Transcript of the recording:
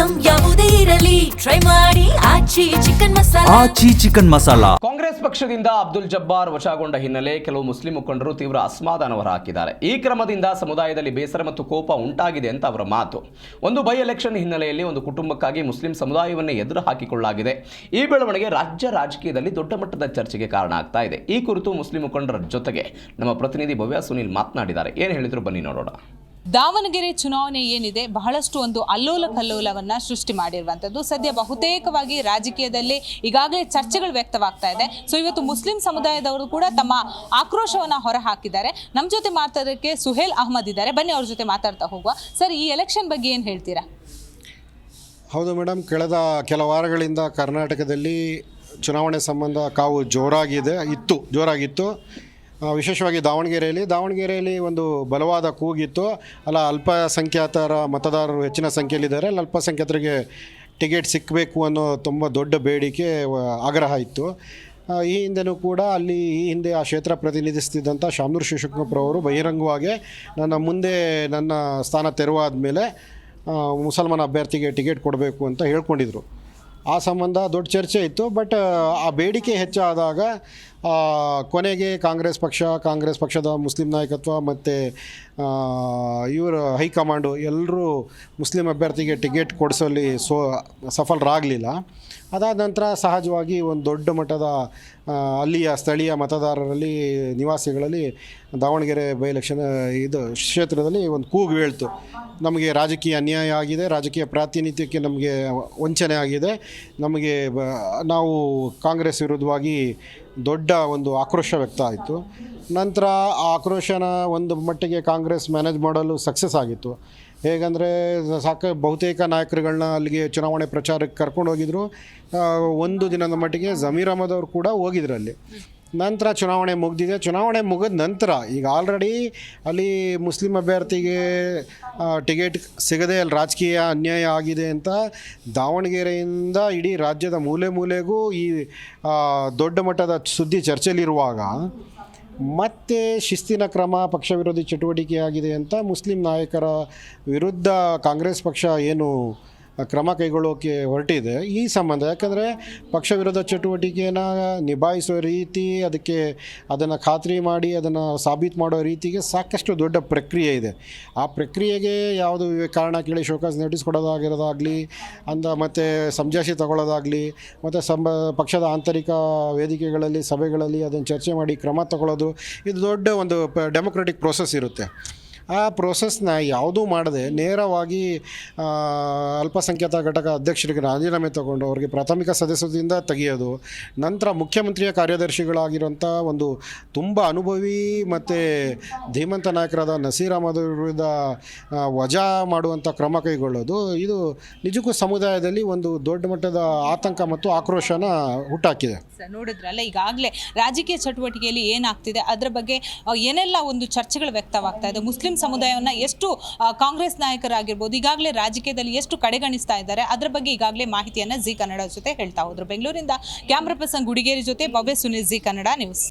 Item ಯಾವುದೇ ಇರಲಿ try ಮಾಡಿ ಆಚಿ ಚಿಕನ್ ಮಸಾಲಾ. ಕಾಂಗ್ರೆಸ್ ಪಕ್ಷದಿಂದ ಅಬ್ದುಲ್ ಜಬ್ಬಾರ್ ವಶಾಗೊಂಡ ಹಿನ್ನೆಲೆ ಕೆಲವು ಮುಸ್ಲಿಂ ಮುಖಂಡರು ತೀವ್ರ ಅಸಮಾಧಾನ ಹೊರಹಾಕಿದ್ದಾರೆ. ಈ ಕ್ರಮದಿಂದ ಸಮುದಾಯದಲ್ಲಿ ಬೇಸರ ಮತ್ತು ಕೋಪ ಉಂಟಾಗಿದೆ ಅಂತ ಅವರ ಮಾತು. ಒಂದು ಬೈ ಎಲೆಕ್ಷನ್ ಹಿನ್ನೆಲೆಯಲ್ಲಿ ಒಂದು ಕುಟುಂಬಕ್ಕಾಗಿ ಮುಸ್ಲಿಂ ಸಮುದಾಯವನ್ನೇ ಎದುರು ಹಾಕಿಕೊಳ್ಳಲಾಗಿದೆ. ಈ ಬೆಳವಣಿಗೆ ರಾಜ್ಯ ರಾಜಕೀಯದಲ್ಲಿ ದೊಡ್ಡ ಮಟ್ಟದ ಚರ್ಚೆಗೆ ಕಾರಣ ಆಗ್ತಾ ಇದೆ. ಈ ಕುರಿತು ಮುಸ್ಲಿಂ ಮುಖಂಡರ ಜೊತೆಗೆ ನಮ್ಮ ಪ್ರತಿನಿಧಿ ಭವ್ಯ ಸುನಿಲ್ ಮಾತನಾಡಿದ್ದಾರೆ. ಏನು ಹೇಳಿದ್ರು ಬನ್ನಿ ನೋಡೋಣ. ದಾವಣಗೆರೆ ಚುನಾವಣೆ ಏನಿದೆ ಬಹಳಷ್ಟು ಒಂದು ಅಲ್ಲೋಲ ಕಲ್ಲೋಲವನ್ನ ಸೃಷ್ಟಿ ಮಾಡಿರುವಂಥದ್ದು. ಸದ್ಯ ಬಹುತೇಕವಾಗಿ ರಾಜಕೀಯದಲ್ಲಿ ಈಗಾಗಲೇ ಚರ್ಚೆಗಳು ವ್ಯಕ್ತವಾಗ್ತಾ ಇದೆ. ಸೊ ಇವತ್ತು ಮುಸ್ಲಿಂ ಸಮುದಾಯದವರು ಕೂಡ ತಮ್ಮ ಆಕ್ರೋಶವನ್ನ ಹೊರಹಾಕಿದ್ದಾರೆ. ನಮ್ಮ ಜೊತೆ ಮಾತಾಡೋದಕ್ಕೆ ಸುಹೇಲ್ ಅಹಮದ್ ಇದ್ದಾರೆ. ಬನ್ನಿ ಅವ್ರ ಜೊತೆ ಮಾತಾಡ್ತಾ ಹೋಗುವ. ಸರ್, ಈ ಎಲೆಕ್ಷನ್ ಬಗ್ಗೆ ಏನು ಹೇಳ್ತೀರಾ? ಹೌದು ಮೇಡಮ್, ಕಳೆದ ಕೆಲ ವಾರಗಳಿಂದ ಕರ್ನಾಟಕದಲ್ಲಿ ಚುನಾವಣೆ ಸಂಬಂಧ ಕಾವು ಜೋರಾಗಿತ್ತು. ವಿಶೇಷವಾಗಿ ದಾವಣಗೆರೆಯಲ್ಲಿ ಒಂದು ಬಲವಾದ ಕೂಗಿತ್ತು. ಅಲ್ಪಸಂಖ್ಯಾತರ ಮತದಾರರು ಹೆಚ್ಚಿನ ಸಂಖ್ಯೆಯಲ್ಲಿದ್ದಾರೆ, ಅಲ್ಪಸಂಖ್ಯಾತರಿಗೆ ಟಿಕೆಟ್ ಸಿಕ್ಕಬೇಕು ಅನ್ನೋ ತುಂಬ ದೊಡ್ಡ ಬೇಡಿಕೆ, ಆಗ್ರಹ ಇತ್ತು. ಈ ಹಿಂದೆನೂ ಕೂಡ ಈ ಹಿಂದೆ ಆ ಕ್ಷೇತ್ರ ಪ್ರತಿನಿಧಿಸ್ತಿದ್ದಂಥ ಶಾಮನೂರು ಶಿವಶಂಕರಪ್ಪರವರು ಬಹಿರಂಗವಾಗಿ ನನ್ನ ಸ್ಥಾನ ತೆರವಾದ ಮೇಲೆ ಮುಸಲ್ಮಾನ ಅಭ್ಯರ್ಥಿಗೆ ಟಿಕೆಟ್ ಕೊಡಬೇಕು ಅಂತ ಹೇಳ್ಕೊಂಡಿದ್ರು. ಆ ಸಂಬಂಧ ದೊಡ್ಡ ಚರ್ಚೆ ಇತ್ತು. ಬಟ್ ಆ ಬೇಡಿಕೆ ಹೆಚ್ಚಾದಾಗ ಕೊನೆಗೆ ಕಾಂಗ್ರೆಸ್ ಪಕ್ಷದ ಮುಸ್ಲಿಂ ನಾಯಕತ್ವ ಮತ್ತು ಇವರು ಹೈಕಮಾಂಡು ಎಲ್ಲರೂ ಮುಸ್ಲಿಂ ಅಭ್ಯರ್ಥಿಗೆ ಟಿಕೆಟ್ ಕೊಡಿಸೋಲ್ಲಿ ಸಫಲರಾಗಲಿಲ್ಲ. ಅದಾದ ನಂತರ ಸಹಜವಾಗಿ ಒಂದು ದೊಡ್ಡ ಮಟ್ಟದ ಅಲ್ಲಿಯ ಸ್ಥಳೀಯ ಮತದಾರರಲ್ಲಿ, ನಿವಾಸಿಗಳಲ್ಲಿ ದಾವಣಗೆರೆ ಬೈ ಎಲೆಕ್ಷನ್ ಕ್ಷೇತ್ರದಲ್ಲಿ ಒಂದು ಕೂಗು ಹೇಳ್ತು. ನಮಗೆ ರಾಜಕೀಯ ಅನ್ಯಾಯ ಆಗಿದೆ, ರಾಜಕೀಯ ಪ್ರಾತಿನಿಧ್ಯಕ್ಕೆ ನಮಗೆ ವಂಚನೆ ಆಗಿದೆ, ನಾವು ಕಾಂಗ್ರೆಸ್ ವಿರುದ್ಧವಾಗಿ ದೊಡ್ಡ ಒಂದು ಆಕ್ರೋಶ ವ್ಯಕ್ತ ಆಯಿತು. ನಂತರ ಆ ಆಕ್ರೋಶನ ಒಂದು ಮಟ್ಟಿಗೆ ಕಾಂಗ್ರೆಸ್ ಮ್ಯಾನೇಜ್ ಮಾಡಲು ಸಕ್ಸಸ್ ಆಗಿತ್ತು. ಹೇಗೆಂದರೆ ಬಹುತೇಕ ನಾಯಕರುಗಳನ್ನ ಅಲ್ಲಿಗೆ ಚುನಾವಣೆ ಪ್ರಚಾರಕ್ಕೆ ಕರ್ಕೊಂಡು ಹೋಗಿದ್ರು. ಒಂದು ದಿನದ ಮಟ್ಟಿಗೆ ಜಮೀರ್ ಅಹಮದ್ ಅವರು ಕೂಡ ಹೋಗಿದ್ರು ಅಲ್ಲಿ. ನಂತರ ಚುನಾವಣೆ ಮುಗಿದಿದೆ. ಚುನಾವಣೆ ಮುಗಿದ ನಂತರ ಈಗ ಆಲ್ರೆಡಿ ಅಲ್ಲಿ ಮುಸ್ಲಿಂ ಅಭ್ಯರ್ಥಿಗೆ ಟಿಕೆಟ್ ಸಿಗದೆ ಅಲ್ಲಿ ರಾಜಕೀಯ ಅನ್ಯಾಯ ಆಗಿದೆ ಅಂತ ದಾವಣಗೆರೆಯಿಂದ ಇಡೀ ರಾಜ್ಯದ ಮೂಲೆಗೂ ಈ ದೊಡ್ಡ ಮಟ್ಟದ ಸುದ್ದಿ ಚರ್ಚೆಯಲ್ಲಿರುವಾಗ ಮತ್ತೆ ಶಿಸ್ತಿನ ಕ್ರಮ, ಪಕ್ಷ ವಿರೋಧಿ ಚಟುವಟಿಕೆ ಆಗಿದೆ ಅಂತ ಮುಸ್ಲಿಂ ನಾಯಕರ ವಿರುದ್ಧ ಕಾಂಗ್ರೆಸ್ ಪಕ್ಷ ಏನು ಕ್ರಮ ಕೈಗೊಳ್ಳೋಕ್ಕೆ ಹೊರಟಿದೆ. ಈ ಸಂಬಂಧ ಯಾಕಂದರೆ ಪಕ್ಷ ವಿರೋಧ ಚಟುವಟಿಕೆಯನ್ನು ನಿಭಾಯಿಸೋ ರೀತಿ, ಅದನ್ನು ಖಾತ್ರಿ ಮಾಡಿ ಅದನ್ನು ಸಾಬೀತು ಮಾಡೋ ರೀತಿಗೆ ಸಾಕಷ್ಟು ದೊಡ್ಡ ಪ್ರಕ್ರಿಯೆ ಇದೆ. ಆ ಪ್ರಕ್ರಿಯೆಗೆ ಯಾವುದು ಕಾರಣ ಕೇಳಿ ಶೋಕಾಸ್ ನೋಟಿಸ್ ಕೊಡೋದಾಗಿರೋದಾಗಲಿ ಮತ್ತು ಸಮಜಾಯಿಷಿ ತಗೊಳ್ಳೋದಾಗಲಿ ಮತ್ತು ಪಕ್ಷದ ಆಂತರಿಕ ವೇದಿಕೆಗಳಲ್ಲಿ, ಸಭೆಗಳಲ್ಲಿ ಅದನ್ನು ಚರ್ಚೆ ಮಾಡಿ ಕ್ರಮ ತಗೊಳ್ಳೋದು, ಇದು ದೊಡ್ಡ ಒಂದು ಡೆಮೊಕ್ರೆಟಿಕ್ ಪ್ರೋಸೆಸ್ ಇರುತ್ತೆ. ಆ ಪ್ರೋಸೆಸ್ನ ಯಾವುದೂ ಮಾಡದೆ ನೇರವಾಗಿ ಅಲ್ಪಸಂಖ್ಯಾತ ಘಟಕ ಅಧ್ಯಕ್ಷರಿಗೆ ರಾಜೀನಾಮೆ ತಗೊಂಡು ಅವರಿಗೆ ಪ್ರಾಥಮಿಕ ಸದಸ್ಯದಿಂದ ತೆಗೆಯೋದು, ನಂತರ ಮುಖ್ಯಮಂತ್ರಿಯ ಕಾರ್ಯದರ್ಶಿಗಳಾಗಿರೋಂಥ ಒಂದು ತುಂಬ ಅನುಭವಿ ಮತ್ತು ಧೀಮಂತ ನಾಯಕರಾದ ನಸೀರ್ ಅಹಮದ್ ವಿರುದ್ಧ ವಜಾ ಮಾಡುವಂಥ ಕ್ರಮ ಕೈಗೊಳ್ಳೋದು, ಇದು ನಿಜಕ್ಕೂ ಸಮುದಾಯದಲ್ಲಿ ಒಂದು ದೊಡ್ಡ ಮಟ್ಟದ ಆತಂಕ ಮತ್ತು ಆಕ್ರೋಶನ ಹುಟ್ಟಾಕಿದೆ. ನೋಡಿದ್ರಲ್ಲ, ಈಗಾಗಲೇ ರಾಜಕೀಯ ಚಟುವಟಿಕೆಯಲ್ಲಿ ಏನಾಗ್ತಿದೆ ಅದರ ಬಗ್ಗೆ ಏನೆಲ್ಲ ಒಂದು ಚರ್ಚೆಗಳು ವ್ಯಕ್ತವಾಗ್ತಾ ಇದೆ. ಮುಸ್ಲಿಂ ಸಮುದಾಯವನ್ನು ಎಷ್ಟು ಕಾಂಗ್ರೆಸ್ ನಾಯಕರಾಗಿರ್ಬೋದು ಈಗಾಗಲೇ ರಾಜಕೀಯದಲ್ಲಿ ಎಷ್ಟು ಕಡೆಗಣಿಸ್ತಾ ಇದ್ದಾರೆ ಅದರ ಬಗ್ಗೆ ಈಗಾಗಲೇ ಮಾಹಿತಿಯನ್ನು ಜಿ ಕನ್ನಡ ಜೊತೆ ಹೇಳ್ತಾ ಹೋದ್ರು. ಬೆಂಗಳೂರಿಂದ ಕ್ಯಾಮ್ರಾ ಪರ್ಸನ್ ಗುಡಿಗೇರಿ ಜೊತೆ ಭವ್ಯ ಸುನಿಲ್, ಜಿ ಕನ್ನಡ ನ್ಯೂಸ್.